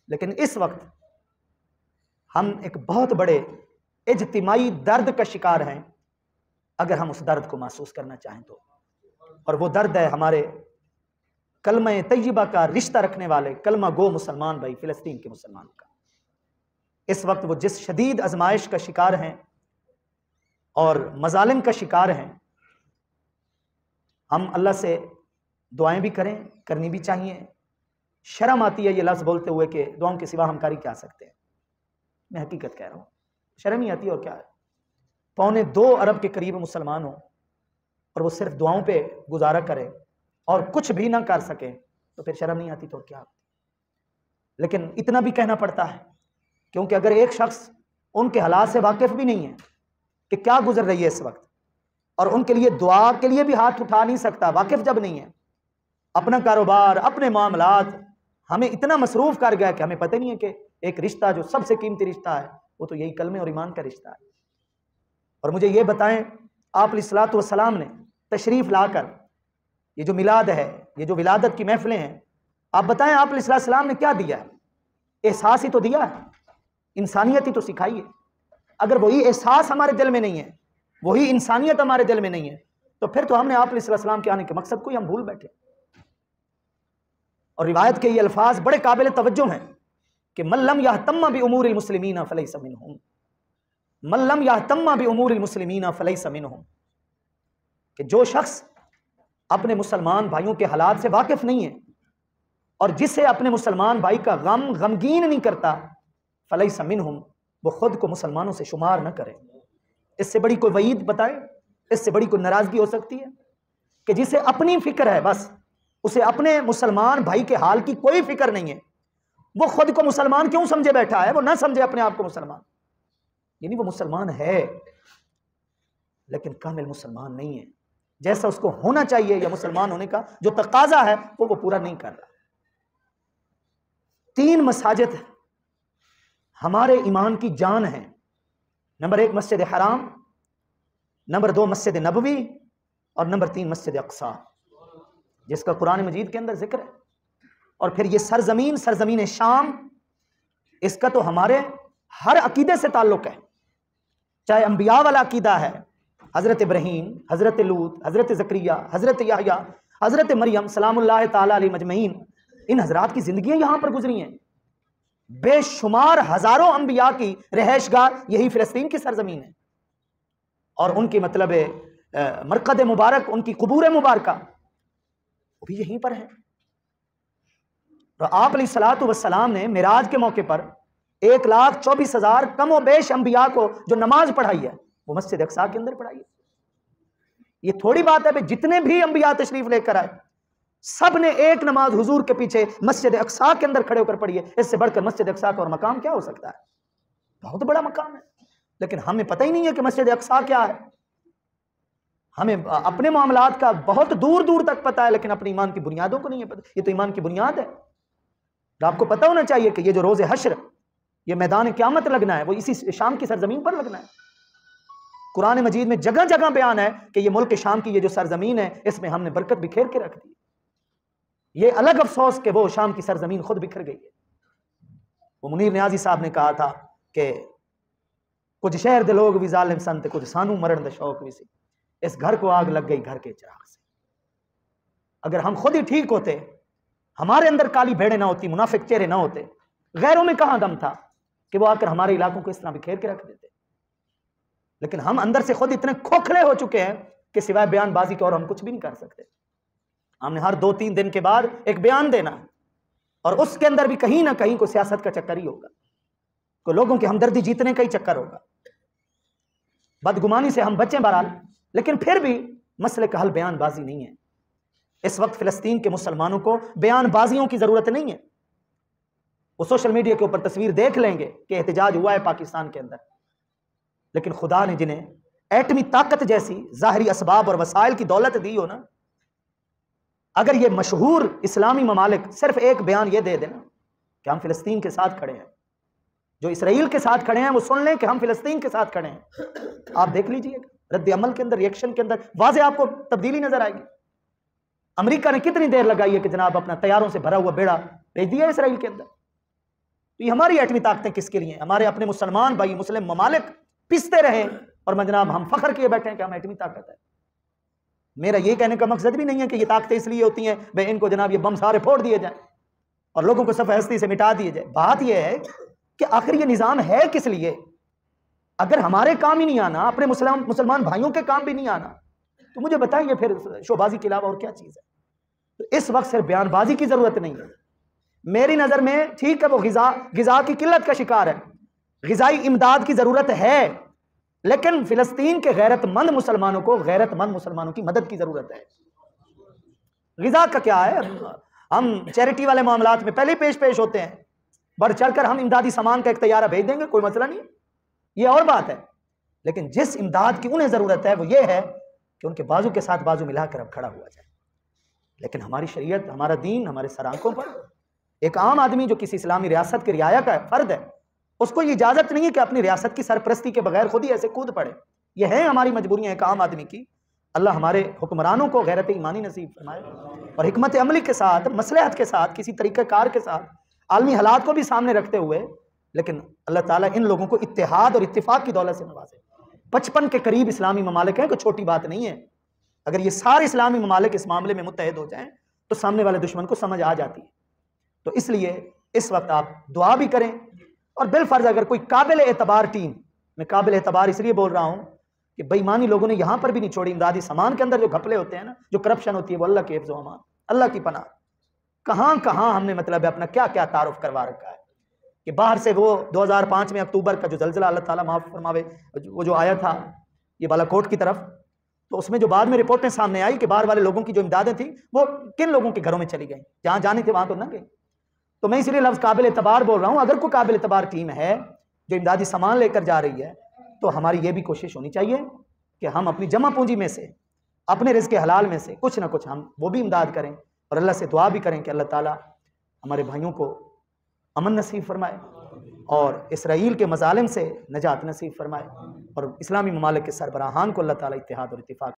لیکن اس وقت ہم ایک بہت بڑے اجتماعی درد کا شکار ہیں، اگر ہم اس درد کو محسوس کرنا چاہیں تو، اور وہ درد ہے ہمارے کلمہ طیبہ کا رشتہ رکھنے والے کلمہ گو مسلمان بھائی فلسطین کے مسلمان کا۔ اس وقت وہ جس شدید آزمائش کا شکار ہیں اور مظالم کا شکار ہیں، ہم اللہ سے دعائیں بھی کریں، کرنی بھی چاہیے۔ شرم آتی ہے یہ لفظ بولتے ہوئے کہ دعاؤں کے سوا ہم کاری کیا سکتے ہیں، میں حقیقت کہہ رہا ہوں، شرم ہی آتی ہے اور کیا ہے۔ 2.25 ارب کے قریب مسلمان ہوں اور وہ صرف دعاؤں پہ گزارا کرے اور کچھ بھی نہ کر سکے تو پھر شرم نہیں آتی تو کیا آتی۔ لیکن اتنا بھی کہنا پڑتا ہے، کیونکہ اگر ایک شخص ان کے حالات سے واقف بھی نہیں ہے کہ کیا گزر رہی ہے اس وقت، اور ان کے لیے دعا کے لیے بھی ہاتھ اٹھا نہیں سکتا، واقف جب نہیں ہے، اپنا کاروبار اپنے معاملات ہمیں اتنا مصروف کر گیا کہ ہمیں پتہ نہیں ہے کہ ایک رشتہ جو سب سے قیمتی رشتہ ہے وہ تو یہی کلمے اور ایمان کا رشتہ ہے۔ اور مجھے یہ بتائیں، آپ علیہ الصلوۃ والسلام نے تشریف لا کر یہ جو میلاد ہے، یہ جو ولادت کی محفلیں ہیں، آپ بتائیں آپ علیہ الصلوۃ والسلام نے کیا دیا ہے؟ احساس ہی تو دیا ہے، انسانیت ہی تو سکھائی ہے۔ اگر وہی احساس ہمارے دل میں نہیں ہے، وہی انسانیت ہمارے دل میں نہیں ہے، تو پھر تو ہم نے آپ علیہ الصلوۃ والسلام کے آنے کے مقصد کو ہی ہم بھول بیٹھے۔ اور روایت کے یہ الفاظ بڑے قابل توجہ ہیں کہ من لم یہتم بامور المسلمین فلیس منہم، من لم یہتم بامور المسلمین فلیس منہم، کہ جو شخص اپنے مسلمان بھائیوں کے حالات سے واقف نہیں ہے اور جسے اپنے مسلمان بھائی کا غمگین نہیں کرتا، فلیس منہم، وہ خود کو مسلمانوں سے شمار نہ کرے۔ اس سے بڑی کوئی وعید بتائے، اس سے بڑی کوئی ناراضگی ہو سکتی ہے کہ جسے اپنی فکر ہے، بس اسے اپنے مسلمان بھائی کے حال کی کوئی فکر نہیں ہے، وہ خود کو مسلمان کیوں سمجھے بیٹھا ہے، وہ نہ سمجھے اپنے آپ کو مسلمان، یعنی وہ مسلمان ہے لیکن کامل مسلمان نہیں ہے، جیسا اس کو ہونا چاہیے یا مسلمان ہونے کا جو تقاضا ہے وہ پورا نہیں کر رہا۔ 3 مساجد ہمارے ایمان کی جان ہیں، نمبر 1 مسجد حرام، نمبر 2 مسجد نبوی، اور نمبر 3 مسجد اقصی، جس کا قرآن مجید کے اندر ذکر ہے۔ اور پھر یہ سرزمین شام، اس کا تو ہمارے ہر عقیدے سے تعلق ہے، چاہے انبیاء والا عقیدہ ہے، حضرت ابراہیم، حضرت لوط، حضرت زکریا، حضرت یحییٰ، حضرت مریم سلام اللہ تعالی علیہ مجمعین، ان حضرات کی زندگیاں یہاں پر گزری ہیں، بے شمار ہزاروں انبیاء کی رہائش گاہ یہی فلسطین کی سرزمین ہے، اور ان کی مطلب مرقد مبارک، ان کی قبور مبارکہ وہ بھی یہیں پر ہیں۔ اور آپ علیہ الصلوۃ والسلام نے معراج کے موقع پر 1,24,000 کم و بیش انبیاء کو جو نماز پڑھائی ہے وہ مسجد اقصیٰ کے اندر پڑھائی ہے۔ یہ تھوڑی بات ہے کہ جتنے بھی انبیاء تشریف لے کر آئے سب نے ایک نماز حضور کے پیچھے مسجد اقصیٰ کے اندر کھڑے ہو کر پڑھی ہے، اس سے بڑھ کر مسجد اقصیٰ کا اور مقام کیا ہو سکتا ہے؟ بہت بڑا مقام ہے، لیکن ہمیں پتہ ہی نہیں ہے کہ مسجد اقصیٰ کیا ہے۔ ہمیں اپنے معاملات کا بہت دور دور تک پتہ ہے، لیکن اپنے ایمان کی بنیادوں کو نہیں ہے پتہ۔ یہ تو ایمان کی بنیاد ہے، آپ کو پتہ ہونا چاہیے کہ یہ جو روز حشر، یہ میدان قیامت لگنا ہے، وہ اسی شام کی سرزمین پر لگنا ہے۔ قرآن مجید میں جگہ جگہ بیان ہے کہ یہ ملک شام کی یہ جو سرزمین ہے، اس میں ہم نے برکت بکھیر کے رکھ دی۔ یہ الگ افسوس کہ وہ شام کی سرزمین خود بکھر گئی ہے۔ وہ منیر نیازی صاحب نے کہا تھا کہ کچھ شہر دے لوگ بھی ظالم سنت، کچھ سانو مرن دا شوق بھی سی، اس گھر کو آگ لگ گئی گھر کے چراغ سے۔ اگر ہم خود ہی ٹھیک ہوتے، ہمارے اندر کالی بھیڑیں نہ ہوتی، منافق چہرے نہ ہوتے، غیروں میں کہاں دم تھا کہ وہ آ کر ہمارے علاقوں کو اس طرح بکھیر کے رکھ دیتے؟ لیکن ہم اندر سے خود اتنے کھوکھلے ہو چکے ہیں کہ سوائے بیان بازی کے اور ہم کچھ بھی نہیں کر سکتے۔ ہم نے ہر 2-3 دن کے بعد ایک بیان دینا ہے، اور اس کے اندر بھی کہیں نہ کہیں کوئی سیاست کا چکر ہی ہوگا، کوئی لوگوں کی ہمدردی جیتنے کا ہی چکر ہوگا۔ بدگمانی سے ہم بچیں بہرحال، لیکن پھر بھی مسئلے کا حل بیان بازی نہیں ہے۔ اس وقت فلسطین کے مسلمانوں کو بیان بازیوں کی ضرورت نہیں ہے۔ وہ سوشل میڈیا کے اوپر تصویر دیکھ لیں گے کہ احتجاج ہوا ہے پاکستان کے اندر، لیکن خدا نے جنہیں ایٹمی طاقت جیسی ظاہری اسباب اور وسائل کی دولت دی ہو نا، اگر یہ مشہور اسلامی ممالک صرف ایک بیان یہ دے دینا کہ ہم فلسطین کے ساتھ کھڑے ہیں، جو اسرائیل کے ساتھ کھڑے ہیں وہ سن لیں کہ ہم فلسطین کے ساتھ کھڑے ہیں، آپ دیکھ لیجئے رد عمل کے اندر، ریئیکشن کے اندر واضح آپ کو تبدیلی نظر آئے گی۔ امریکہ نے کتنی دیر لگائی ہے کہ جناب اپنا طیاروں سے بھرا ہوا بیڑا بھیج دیا اسرائیل کے اندر، تو یہ ہماری ایٹمی طاقتیں کس کے لیے ہیں؟ ہمارے اپنے مسلمان بھائی مسلم ممالک پستے رہے اور جناب ہم فخر کیے بیٹھے ہیں کہ ہم ایٹمی طاقت ہے۔ میرا یہ کہنے کا مقصد بھی نہیں ہے کہ یہ طاقتیں اس لیے ہوتی ہیں بھائی ان کو جناب یہ بم سارے پھوڑ دیے جائیں اور لوگوں کو صفحہ ہستی سے مٹا دیے جائے۔ بات یہ ہے کہ آخر یہ نظام ہے کس لیے؟ اگر ہمارے کام ہی نہیں آنا، اپنے مسلمان بھائیوں کے کام بھی نہیں آنا، تو مجھے بتائیے پھر شوبازی کے علاوہ اور کیا چیز ہے؟ تو اس وقت صرف بیان بازی کی ضرورت نہیں ہے۔ میری نظر میں ٹھیک ہے وہ غذا کی قلت کا شکار ہے، غذائی امداد کی ضرورت ہے، لیکن فلسطین کے غیرت مند مسلمانوں کو غیرت مند مسلمانوں کی مدد کی ضرورت ہے۔ غذا کا کیا ہے؟ ہم چیریٹی والے معاملات میں پہلے پیش ہوتے ہیں، بڑھ چڑھ کر ہم امدادی سامان کا ایک طیارہ بھیج دیں گے، کوئی مسئلہ نہیں، یہ اور بات ہے۔ لیکن جس امداد کی انہیں ضرورت ہے وہ یہ ہے کہ ان کے بازو کے ساتھ بازو ملا کر اب کھڑا ہوا جائے۔ لیکن ہماری شریعت، ہمارا دین ہمارے سر آنکھوں پر، ایک عام آدمی جو کسی اسلامی ریاست کے رعایا کا فرد ہے، اس کو یہ اجازت نہیں ہے کہ اپنی ریاست کی سرپرستی کے بغیر خود ہی ایسے کود پڑے۔ یہ ہیں ہماری مجبوریاں ایک عام آدمی کی۔ اللہ ہمارے حکمرانوں کو غیرت ایمانی نصیب فرمائے اور حکمت عملی کے ساتھ، مصلحت کے ساتھ، کسی طریقہ کار کے ساتھ، عالمی حالات کو بھی سامنے رکھتے ہوئے، لیکن اللہ تعالیٰ ان لوگوں کو اتحاد اور اتفاق کی دولت سے نوازے۔ 55 کے قریب اسلامی ممالک ہیں، کوئی چھوٹی بات نہیں ہے۔ اگر یہ سارے اسلامی ممالک اس معاملے میں متحد ہو جائیں تو سامنے والے دشمن کو سمجھ آ جاتی ہے۔ تو اس لیے اس وقت آپ دعا بھی کریں، اور بالفرض اگر کوئی قابل اعتبار ٹیم، میں قابل اعتبار اس لیے بول رہا ہوں کہ بے ایمانی لوگوں نے یہاں پر بھی نہیں چھوڑی۔ امدادی سامان کے اندر جو گھپلے ہوتے ہیں نا، جو کرپشن ہوتی ہے، وہ اللہ کے حفظ و امان، اللہ کی پناہ۔ کہاں کہاں ہم نے مطلب ہے اپنا کیا کیا تعارف کروا رکھا ہے کہ باہر سے وہ 2005 میں اکتوبر کا جو زلزلہ، اللہ تعالیٰ معاف فرماوے، وہ جو آیا تھا یہ بالا کوٹ کی طرف، تو اس میں جو بعد میں رپورٹیں سامنے آئی کہ باہر والے لوگوں کی جو امدادیں تھیں وہ کن لوگوں کے گھروں میں چلی گئیں، جہاں جانی تھی وہاں تو نہ گئی۔ تو میں اسی لیے لفظ قابل اعتبار بول رہا ہوں۔ اگر کوئی قابل اعتبار ٹیم ہے جو امدادی سامان لے کر جا رہی ہے، تو ہماری یہ بھی کوشش ہونی چاہیے کہ ہم اپنی جمع پونجی میں سے، اپنے رزق حلال میں سے کچھ نہ کچھ ہم وہ بھی امداد کریں، اور اللہ سے دعا بھی کریں کہ اللہ تعالیٰ ہمارے بھائیوں کو امن نصیب فرمائے اور اسرائیل کے مظالم سے نجات نصیب فرمائے، اور اسلامی ممالک کے سربراہان کو اللہ تعالیٰ اتحاد اور اتفاق